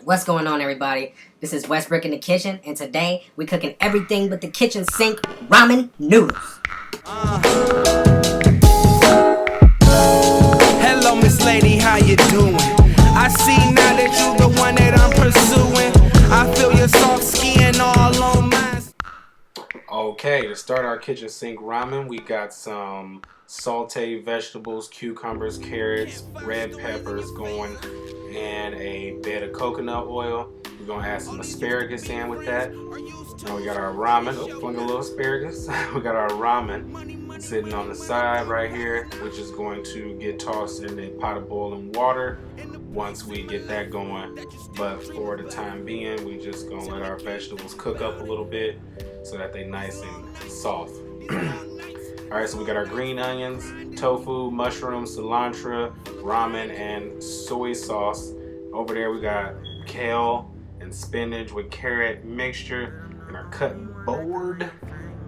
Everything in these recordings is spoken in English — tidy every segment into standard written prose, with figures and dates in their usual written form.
What's going on, everybody? This is Westbrook in the kitchen, and today we're cooking everything but the kitchen sink ramen noodles. Hello, Miss Lady, how you doing? I see now that you the one that I'm pursuing. I feel your soft skin all on mine. Okay, to start our kitchen sink ramen, we got some sauteed vegetables, cucumbers, carrots, red peppers going, and a bed of coconut oil. We're gonna add some asparagus in with that. Now we got our ramen. Oh, flung a little asparagus. We got our ramen sitting on the side right here, which is going to get tossed in a pot of boiling water once we get that going. But for the time being, we just gonna let our vegetables cook up a little bit so that they nice and soft. Alright, so we got our green onions, tofu, mushrooms, cilantro, ramen, and soy sauce. Over there we got kale and spinach with carrot mixture and our cutting board.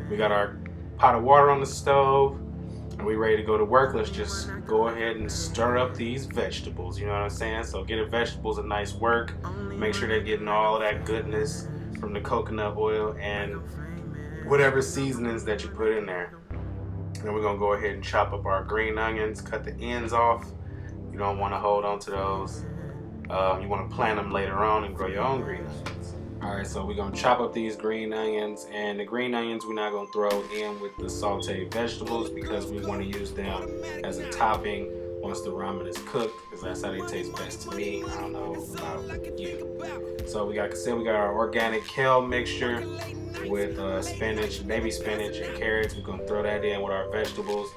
We got our pot of water on the stove and we ready to go to work. Let's just go ahead and stir up these vegetables, you know what I'm saying? So get the vegetables a nice work. Make sure they're getting all of that goodness from the coconut oil and whatever seasonings that you put in there. And we're gonna go ahead and chop up our green onions, cut the ends off. You don't want to hold on to those. You want to plant them later on and grow your own green onions. Alright, so we're gonna chop up these green onions, and the green onions we're not gonna throw in with the sauteed vegetables because we want to use them as a topping once the ramen is cooked, because that's how they taste best to me. I don't know about you. So we got our organic kale mixture with spinach, baby spinach, and carrots. We're gonna throw that in with our vegetables,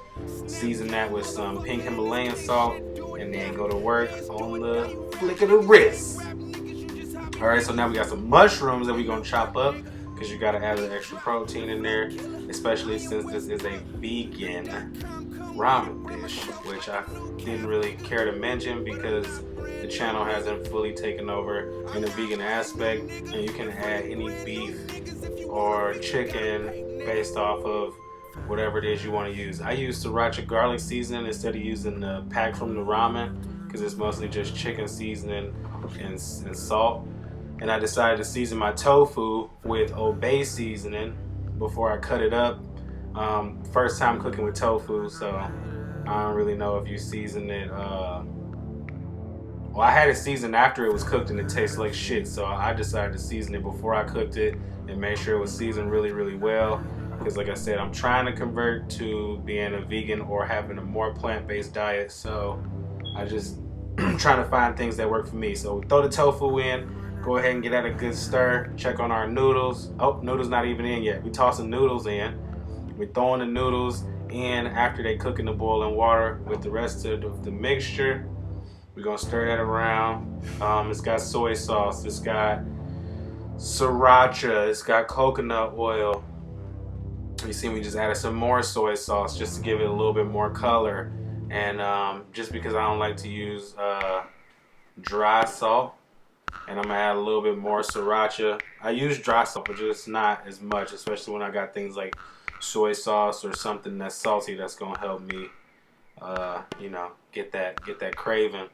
season that with some pink Himalayan salt, and then go to work on the flick of the wrist. All right, so now we got some mushrooms that we're gonna chop up because you gotta add the extra protein in there, especially since this is a vegan ramen dish, which I didn't really care to mention because the channel hasn't fully taken over in the vegan aspect, and you can add any beef or chicken based off of whatever it is you want to use. I use sriracha garlic seasoning instead of using the pack from the ramen because it's mostly just chicken seasoning and salt. And I decided to season my tofu with obey seasoning before I cut it up. First time cooking with tofu, so I don't really know if you season it. Well, I had it seasoned after it was cooked and it tastes like shit, so I decided to season it before I cooked it and make sure it was seasoned really, really well. Because like I said, I'm trying to convert to being a vegan or having a more plant-based diet, so I just trying to find things that work for me. So throw the tofu in, go ahead and get that a good stir, check on our noodles. Oh, noodles not even in yet. We tossing noodles in. We're throwing the noodles in after they cook in the boiling water with the rest of the mixture. We're gonna stir that around. It's got soy sauce, it's got sriracha, it's got coconut oil. You see, we just added some more soy sauce just to give it a little bit more color. And just because I don't like to use dry salt, and I'm gonna add a little bit more sriracha. I use dry salt, but just not as much, especially when I got things like soy sauce or something that's salty that's gonna help me, you know, get that craving.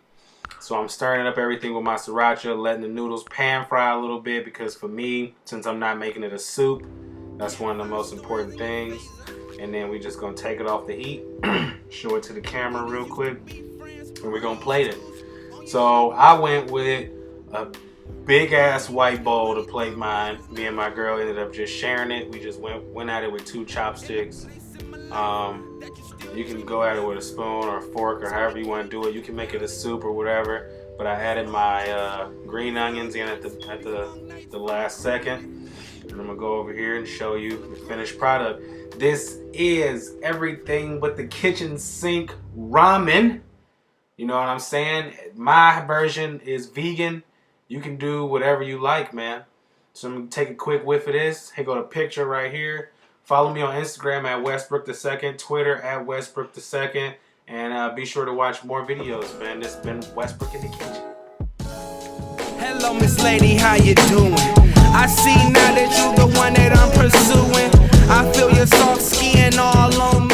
So I'm stirring up everything with my sriracha, letting the noodles pan fry a little bit because for me, since I'm not making it a soup, that's one of the most important things. And then we just gonna take it off the heat, show it to the camera real quick, and we're gonna plate it. So I went with a big ass white bowl to plate mine. Me and my girl ended up just sharing it. We just went at it with 2 chopsticks. You can go at it with a spoon or a fork or however you want to do it. You can make it a soup or whatever. But I added my green onions in at the last second. And I'm gonna go over here and show you the finished product. This is everything but the kitchen sink ramen. You know what I'm saying? My version is vegan. You can do whatever you like, man. So I'm gonna take a quick whiff of this. Here go the picture right here. Follow me on Instagram at Westbrook2nd, Twitter at Westbrook2nd, and be sure to watch more videos, man. This has been Westbrook in the kitchen. Hello, Miss Lady, how you doing? I see now that you the one that I'm pursuing. I feel your soft skin all on